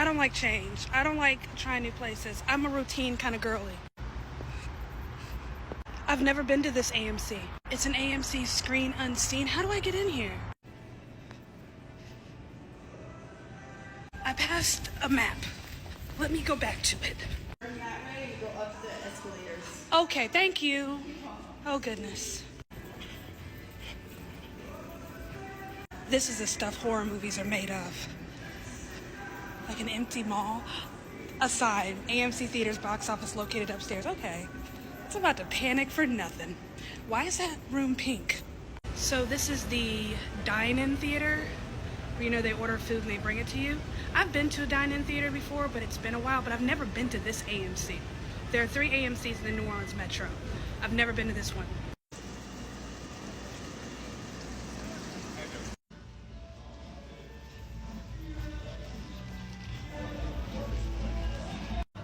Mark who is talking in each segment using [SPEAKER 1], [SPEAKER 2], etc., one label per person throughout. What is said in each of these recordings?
[SPEAKER 1] I don't like change. I don't like trying new places. I'm a routine kind of girly. I've never been to this AMC. It's an AMC screen unseen. How do I get in here? I passed a map. Let me go back to it.
[SPEAKER 2] Turn that way and go up the escalators.
[SPEAKER 1] Okay, thank you. Oh, goodness. This is the stuff horror movies are made of. Like an empty mall. Aside, AMC Theaters box office located upstairs. Okay. It's about to panic for nothing. Why is that room pink? So this is the dine-in theater, where they order food and they bring it to you. I've been to a dine-in theater before, but it's been a while, but I've never been to this AMC. There are 3 AMCs in the New Orleans Metro. I've never been to this one.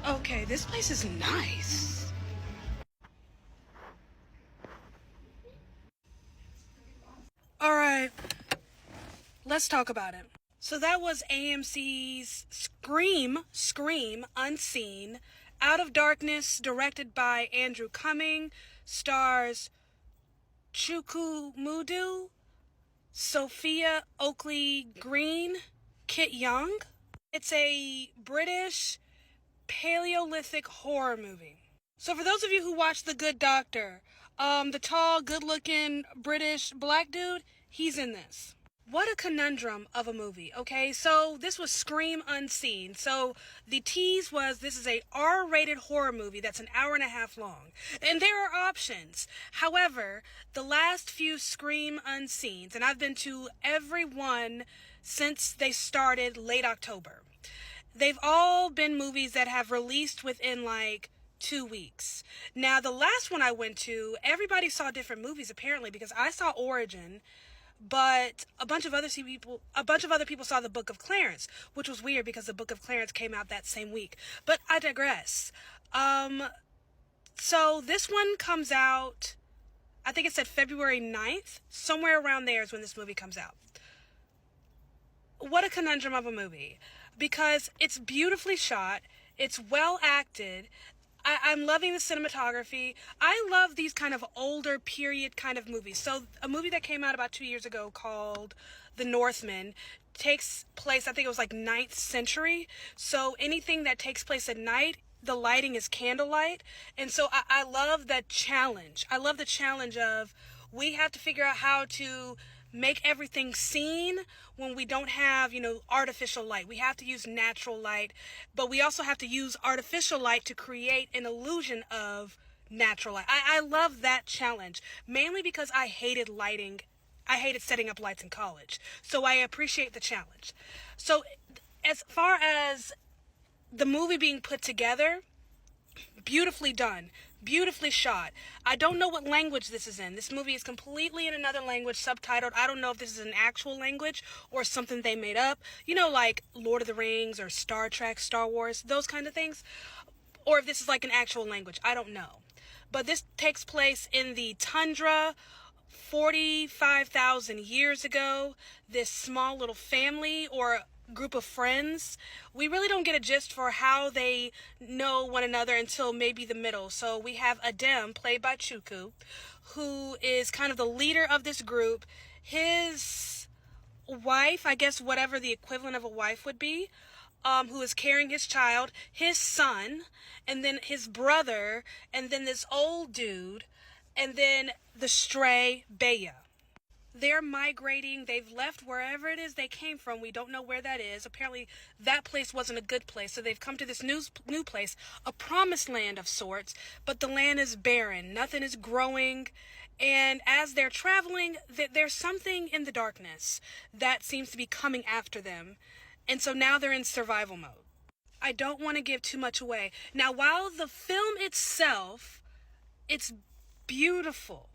[SPEAKER 1] Okay, this place is nice. All right, let's talk about it. So that was AMC's Scream Unseen, Out of Darkness, directed by Andrew Cumming, stars Chukwumudu, Sophia Oakley-Green, Kit Young. It's a British Paleolithic horror movie. So for those of you who watched The Good Doctor, the tall, good-looking British black dude, he's in this. What a conundrum of a movie, okay? So this was Scream Unseen. So the tease was this is a R-rated horror movie that's an hour and a half long. And there are options. However, the last few Scream Unseens, and I've been to every one since they started late October, they've all been movies that have released within like 2 weeks. Now, the last one I went to, everybody saw different movies apparently, because I saw Origin, but a bunch of other people saw The Book of Clarence, which was weird because The Book of Clarence came out that same week. But I digress. So this one comes out, I think it said February 9th, somewhere around there is when this movie comes out. What a conundrum of a movie, because it's beautifully shot, it's well acted. I'm loving the cinematography. I love these kind of older period kind of movies. So a movie that came out about 2 years ago called The Northman takes place, I think it was like 9th century. So anything that takes place at night, the lighting is candlelight. And so I love that challenge. I love the challenge of we have to figure out how to make everything seen when we don't have, artificial light. We have to use natural light, but we also have to use artificial light to create an illusion of natural light. I love that challenge, mainly because I hated lighting. I hated setting up lights in college. So I appreciate the challenge. So as far as the movie being put together, beautifully done, beautifully shot. I don't know what language this is in. This movie is completely in another language, subtitled. I don't know if this is an actual language or something they made up. Like Lord of the Rings or Star Trek, Star Wars, those kind of things. Or if this is like an actual language. I don't know. But this takes place in the tundra 45,000 years ago. This small little family or group of friends, we really don't get a gist for how they know one another until maybe the middle. So we have Adem, played by Chuku, who is kind of the leader of this group. His wife, I guess whatever the equivalent of a wife would be, who is carrying his child, his son, and then his brother, and then this old dude, and then the stray Bea. They're migrating. They've left wherever it is they came from. We don't know where that is. Apparently, that place wasn't a good place. So they've come to this new place, a promised land of sorts. But the land is barren. Nothing is growing. And as they're traveling, there's something in the darkness that seems to be coming after them. And so now they're in survival mode. I don't want to give too much away. Now, while the film itself, it's beautiful.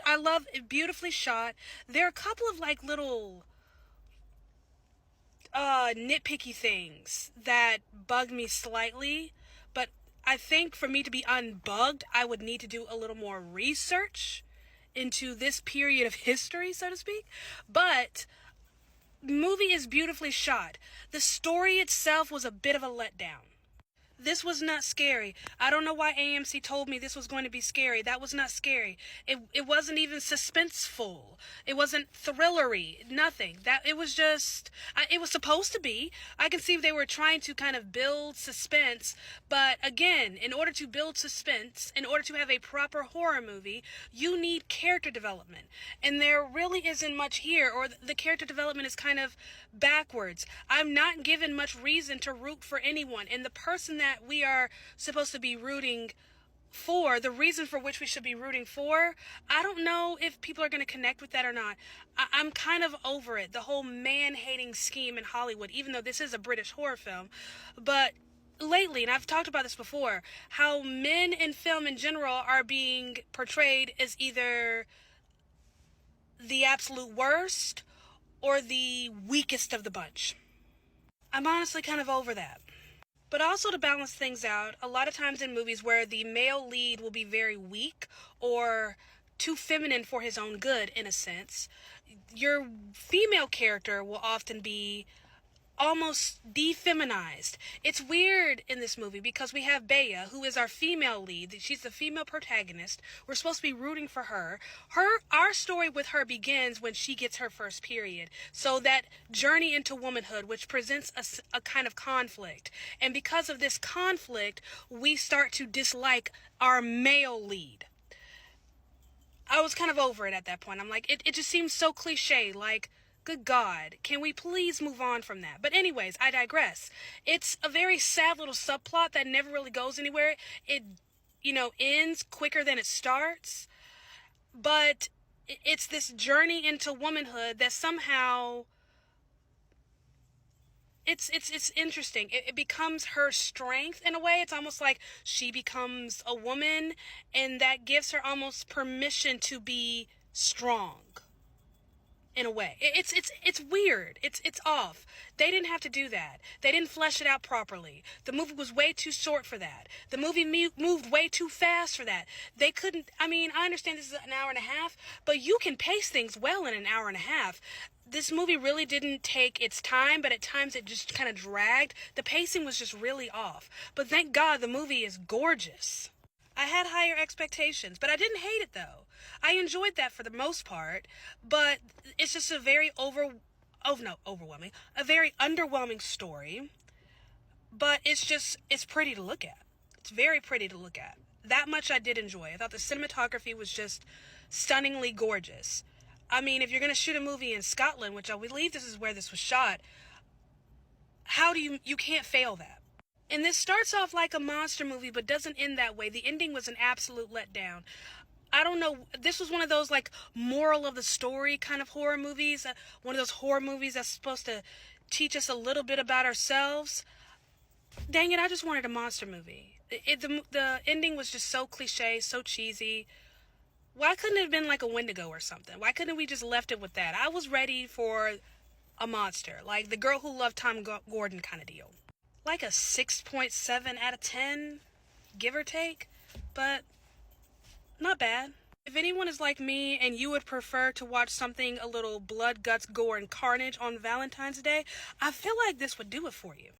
[SPEAKER 1] I love it, beautifully shot. There are a couple of like little nitpicky things that bug me slightly, but I think for me to be unbugged, I would need to do a little more research into this period of history, so to speak. But movie is beautifully shot. The story itself was a bit of a letdown. This was not scary. I don't know why AMC told me this was going to be scary. That was not scary. It wasn't even suspenseful. It wasn't thrillery. Nothing. It was just, it was supposed to be. I can see they were trying to kind of build suspense, but again, in order to build suspense, in order to have a proper horror movie, you need character development. And there really isn't much here, or the character development is kind of backwards. I'm not given much reason to root for anyone, and the person that we are supposed to be rooting for, the reason for which we should be rooting for, I don't know if people are going to connect with that or not. I'm kind of over it, the whole man-hating scheme in Hollywood, even though this is a British horror film. But lately, and I've talked about this before, how men in film in general are being portrayed as either the absolute worst or the weakest of the bunch. I'm honestly kind of over that. But also, to balance things out, a lot of times in movies where the male lead will be very weak or too feminine for his own good, in a sense, your female character will often be almost defeminized. It's weird in this movie because we have Bea, who is our female lead. She's the female protagonist. We're supposed to be rooting for her. Our story with her begins when she gets her first period. So that journey into womanhood, which presents a kind of conflict. And because of this conflict, we start to dislike our male lead. I was kind of over it at that point. I'm like, it just seems so cliche, like, good God, can we please move on from that? But anyways, I digress. It's a very sad little subplot that never really goes anywhere. It, ends quicker than it starts. But it's this journey into womanhood that somehow, it's interesting. It becomes her strength in a way. It's almost like she becomes a woman, and that gives her almost permission to be strong. In a way, it's weird. It's off. They didn't have to do that. They didn't flesh it out properly. The movie was way too short for that. The movie moved way too fast for that. They couldn't. I mean, I understand this is an hour and a half, but you can pace things well in an hour and a half. This movie really didn't take its time, but at times it just kind of dragged. The pacing was just really off. But thank God the movie is gorgeous. I had higher expectations, but I didn't hate it though. I enjoyed that for the most part, but it's just a very overwhelming, a very underwhelming story, but it's pretty to look at. It's very pretty to look at. That much I did enjoy. I thought the cinematography was just stunningly gorgeous. I mean, if you're going to shoot a movie in Scotland, which I believe this is where this was shot, you can't fail that. And this starts off like a monster movie, but doesn't end that way. The ending was an absolute letdown. I don't know. This was one of those, like, moral of the story kind of horror movies. One of those horror movies that's supposed to teach us a little bit about ourselves. Dang it, I just wanted a monster movie. The ending was just so cliche, so cheesy. Why couldn't it have been like a Wendigo or something? Why couldn't we just left it with that? I was ready for a monster. Like The Girl Who Loved Tom Gordon kind of deal. Like a 6.7 out of 10, give or take, but not bad. If anyone is like me and you would prefer to watch something a little blood, guts, gore, and carnage on Valentine's Day, I feel like this would do it for you.